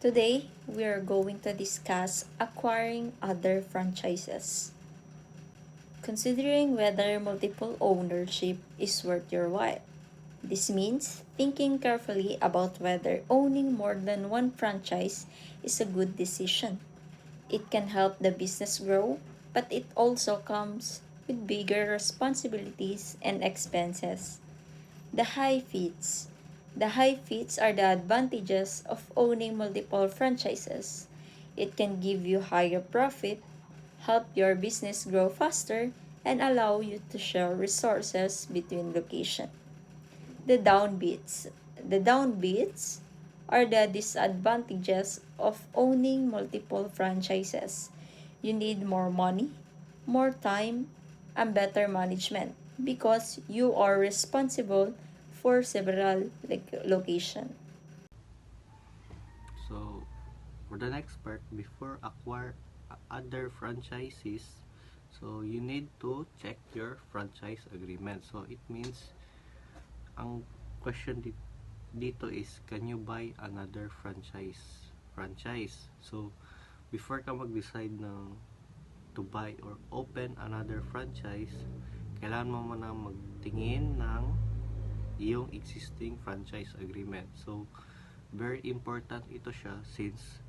Today, we are going to discuss acquiring other franchises. Considering whether multiple ownership is worth your while. This means thinking carefully about whether owning more than one franchise is a good decision. It can help the business grow, but it also comes with bigger responsibilities and expenses. The high fees. The high fees are the advantages of owning multiple franchises. It can give you higher profit, help your business grow faster, and allow you to share resources between locations. The downbeats. The downbeats are the disadvantages of owning multiple franchises. You need more money, more time, and better management because you are responsible for several locations. So, for the next part, before acquire other franchises, so you need to check your franchise agreement. So, it means, ang question dito is, can you buy another franchise? So, before ka mag-decide ng to buy or open another franchise, kailangan mo muna magtingin ng iyong existing franchise agreement. So, very important ito siya since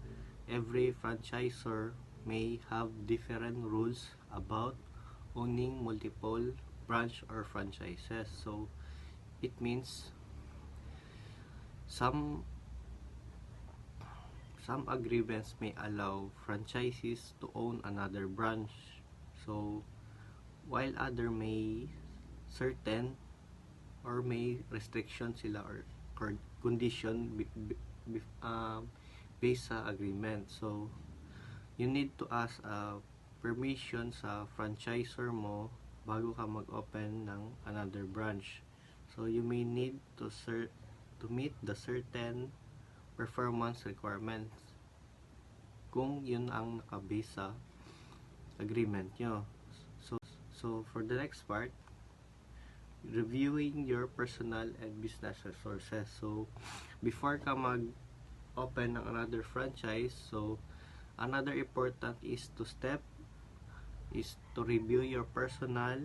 every franchisor may have different rules about owning multiple branch or franchises. So, it means some some agreements may allow franchises to own another branch. So, while other may certain or may restriction sila or condition based sa agreement. So, you need to ask permission sa franchisor mo bago ka mag-open ng another branch. So, you may need to meet the certain performance requirements kung yun ang nakabase sa agreement nyo. So, for the next part, reviewing your personal and business resources. So, before ka mag-open ng another franchise, so, another important is to review your personal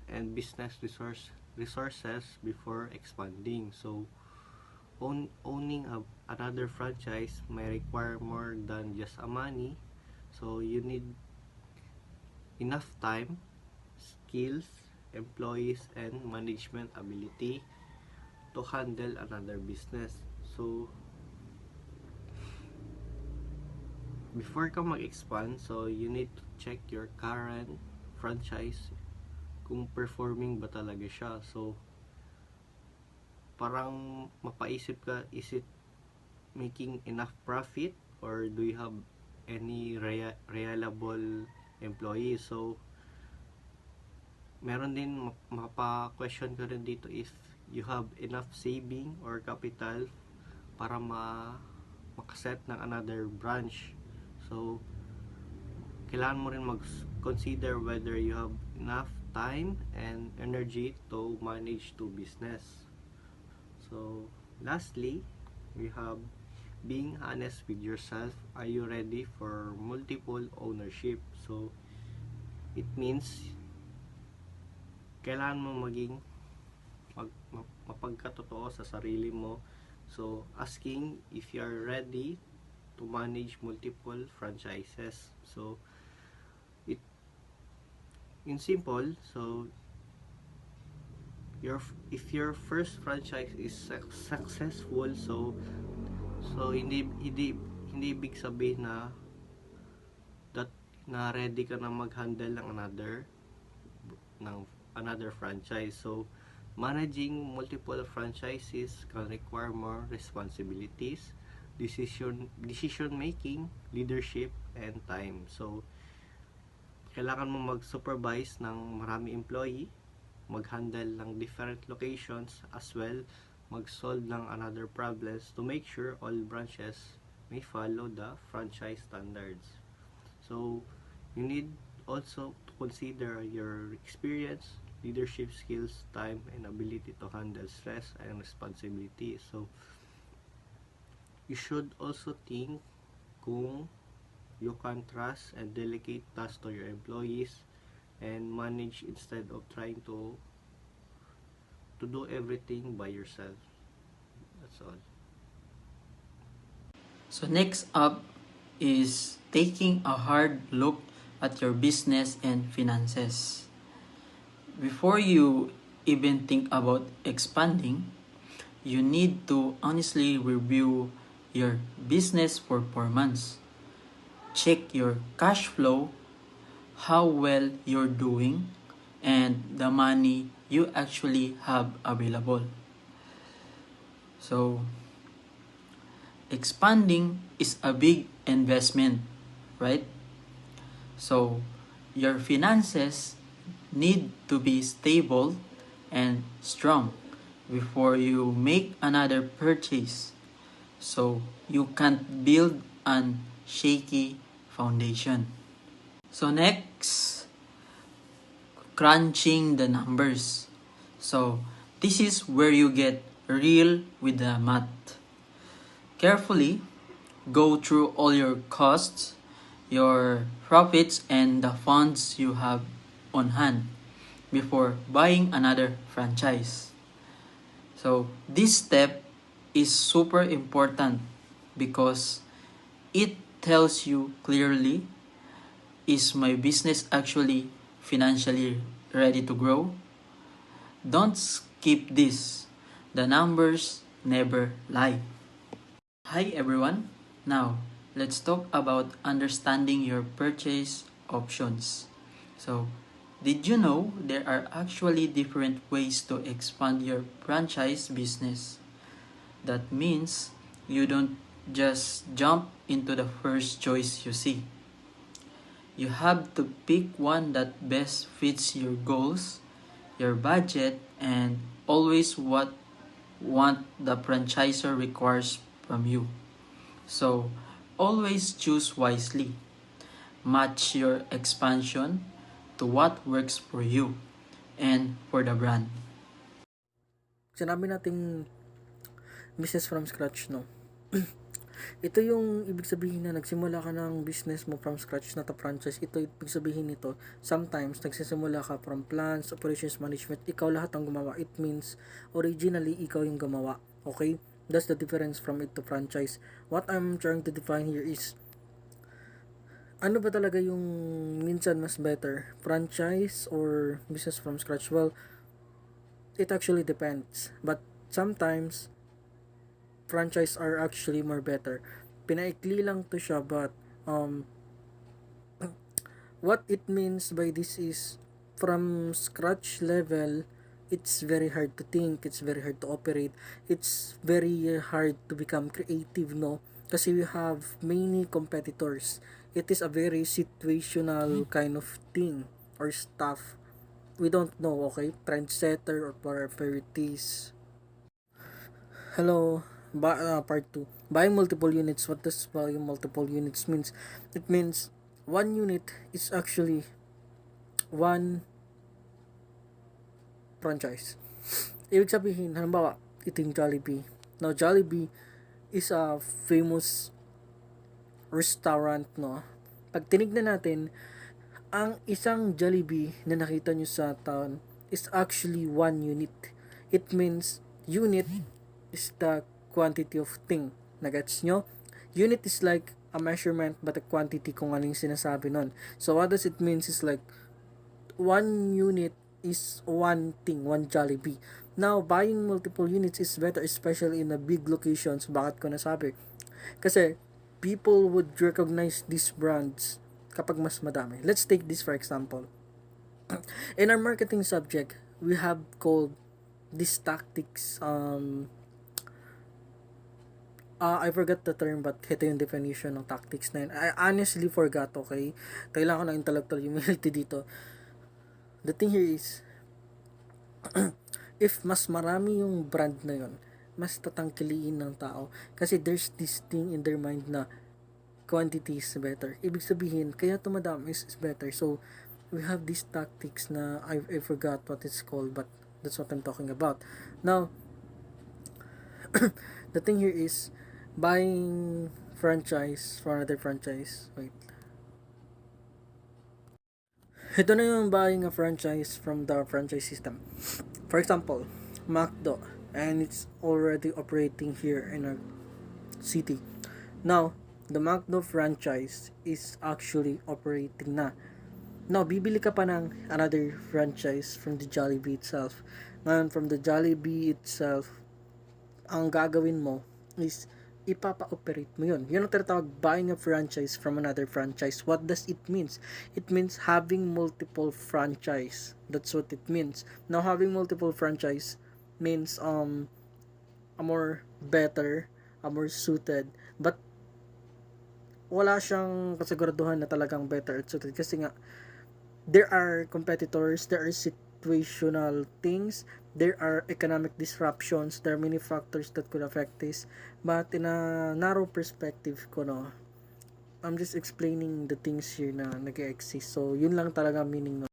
and business resources before expanding. So, owning another franchise may require more than just a money. So, you need enough time, skills, employees, and management ability to handle another business. So, before ka mag-expand, so you need to check your current franchise kung performing ba talaga siya. So, parang mapaisip ka, is it making enough profit or do you have any reliable employees? So, meron din mapa-question ka rin dito if you have enough saving or capital para makaset ng another branch. So, kailangan mo rin mag-consider whether you have enough time and energy to manage two business. So, lastly, we have being honest with yourself. Are you ready for multiple ownership? So, it means kailangan mo maging mapagkatotoo sa sarili mo. So, asking if you are ready to manage multiple franchises. So, it in simple, so if your first franchise is successful, so hindi ibig sabihin na ready ka na mag-handle ng another franchise. So, managing multiple franchises can require more responsibilities, decision making, leadership, and time. So, kailangan mo mag-supervise ng marami employee, mag-handle ng different locations, as well mag-solve ng another problems to make sure all branches may follow the franchise standards. So, you need also to consider your experience, leadership skills, time, and ability to handle stress and responsibility. So, You should also think kung you can trust and delegate tasks to your employees and manage instead of trying to do everything by yourself. That's all. So next up is taking a hard look at your business and finances. Before you even think about expanding, you need to honestly review your business performance. Check your cash flow, how well you're doing, and the money you actually have available. So, expanding is a big investment, right? So, your finances need to be stable and strong before you make another purchase. So, you can't build an shaky foundation. So, next, crunching the numbers. So, this is where you get real with the math. Carefully go through all your costs, your profits, and the funds you have on hand before buying another franchise. So, this step is super important because it tells you clearly, is my business actually financially ready to grow? Don't skip this. The numbers never lie. Hi everyone. Now, let's talk about understanding your purchase options. So, did you know there are actually different ways to expand your franchise business? That means you don't just jump into the first choice you see. You have to pick one that best fits your goals, your budget, and always what the franchisor requires from you. So, always choose wisely. Match your expansion to what works for you and for the brand. Sinabi nating business from scratch, no? Ito yung ibig sabihin na nagsimula ka ng business mo from scratch na to franchise. Ito ibig sabihin nito, sometimes nagsisimula ka from plans, operations management, ikaw lahat ang gumawa. It means originally ikaw yung gumawa. Okay? That's the difference from it to franchise. What I'm trying to define here is ano ba talaga yung minsan mas better? Franchise or business from scratch? Well, it actually depends. But sometimes franchise are actually more better. Pinaikli lang to siya, but what it means by this is from scratch level, it's very hard to think, it's very hard to operate, it's very hard to become creative, no? Kasi we have many competitors. It is a very situational kind of thing or stuff. We don't know, okay? Trendsetter or whatever it is. Hello, part 2. Buying multiple units. What does buying multiple units means? It means one unit is actually one franchise. Ibig sabihin, halimbawa, ito yung Jollibee. Now, Jollibee is a famous restaurant, no? Pag tinignan natin, ang isang Jollibee na nakita nyo sa town is actually one unit. It means unit is the quantity of thing. Nagets nyo? Unit is like a measurement but a quantity kung ano yung sinasabi nun. So what does it means is like one unit is one thing, one Jollibee. Now, buying multiple units is better, especially in a big locations. Bakit ko nasabi? Kasi people would recognize these brands kapag mas madami. Let's take this for example. In our marketing subject, we have called these tactics I forgot the term but ito yung definition ng tactics na yun. I honestly forgot, okay? Kailangan ko ng intellectual humility dito. The thing here is, if mas marami yung brand na yun, mas tatangkiliin ng tao. Kasi there's this thing in their mind na quantity is better. Ibig sabihin, kaya tumadami is better. So, we have these tactics na I forgot what it's called but that's what I'm talking about. Now, the thing here is, buying franchise from another franchise. Wait. Ito na yung buying a franchise from the franchise system. For example, McDo, and it's already operating here in a city. Now, the McDo franchise is actually operating na. Now, bibili ka pa ng another franchise from the Jollibee itself. Ngayon, from the Jollibee itself, ang gagawin mo is ipapa-operate mo yun. Yun ang tinatawag buying a franchise from another franchise. What does it means? It means having multiple franchise. That's what it means. Now, having multiple franchise means a more better, a more suited, but wala siyang kasiguraduhan na talagang better at suited kasi nga there are competitors, there are situational things, there are economic disruptions, there are many factors that could affect this. But in a narrow perspective ko, no, I'm just explaining the things here na nag-exist. So, yun lang talaga meaning, no.